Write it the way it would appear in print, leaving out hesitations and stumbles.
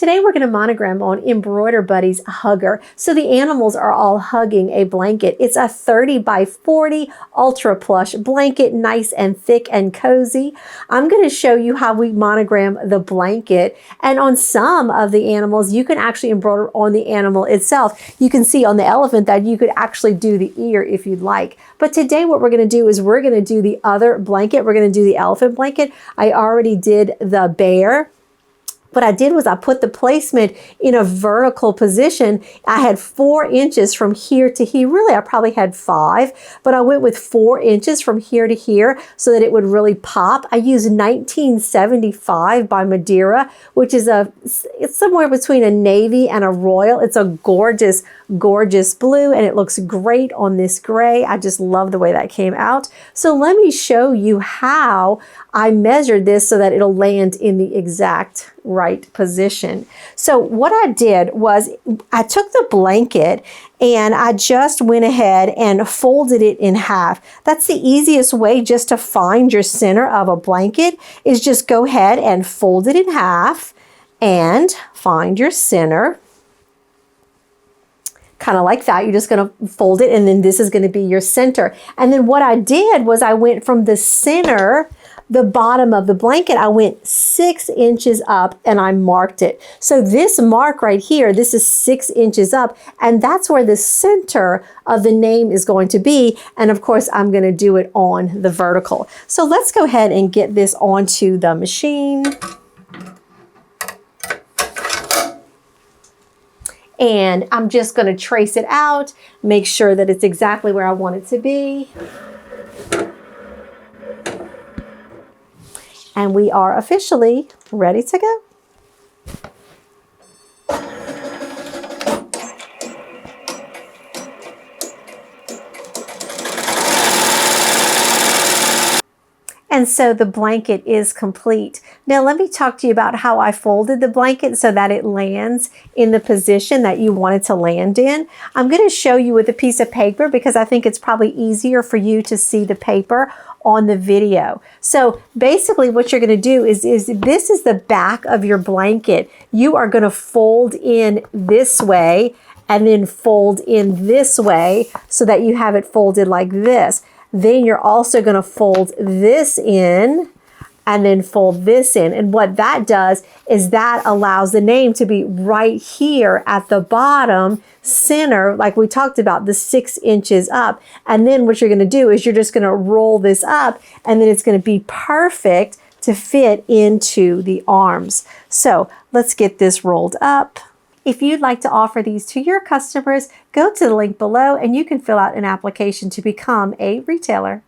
today we're going to monogram on Embroider Buddy's Hugger. So the animals are all hugging a blanket. It's a 30 by 40 ultra plush blanket, nice and thick and cozy. I'm going to show you how we monogram the blanket. And on some of the animals, you can actually embroider on the animal itself. You can see on the elephant that you could actually do the ear if you'd like. But today what we're going to do is we're going to do the other blanket. We're going to do the elephant blanket. I already did the bear. What I did was I put the placement in a vertical position. I had 4 inches from here to here. Really, I probably had 5, but I went with 4 inches from here to here so that it would really pop. I used 1975 by Madeira, which is it's somewhere between a navy and a royal. It's a gorgeous, gorgeous blue, and it looks great on this gray. I just love the way that came out. So let me show you how I measured this so that it'll land in the exact right position. So what I did was I took the blanket and I just went ahead and folded it in half. That's the easiest way just to find your center of a blanket, is just go ahead and fold it in half and find your center. Kind of like that. You're just going to fold it, and then this is going to be your center. And then what I did was I went from the center, the bottom of the blanket, I went 6 inches up and I marked it. So this mark right here, this is 6 inches up, and that's where the center of the name is going to be. And of course, I'm going to do it on the vertical. So let's go ahead and get this onto the machine. And I'm just going to trace it out, make sure that it's exactly where I want it to be. And we are officially ready to go. And so the blanket is complete. Now let me talk to you about how I folded the blanket so that it lands in the position that you want it to land in. I'm going to show you with a piece of paper because I think it's probably easier for you to see the paper on the video. So basically what you're going to do is this is the back of your blanket. You are going to fold in this way and then fold in this way so that you have it folded like this. Then you're also going to fold this in and then fold this in. And what that does is that allows the name to be right here at the bottom center, like we talked about, the 6 inches up. And then what you're going to do is you're just going to roll this up, and then it's going to be perfect to fit into the arms. So let's get this rolled up. If you'd like to offer these to your customers, go to the link below and you can fill out an application to become a retailer.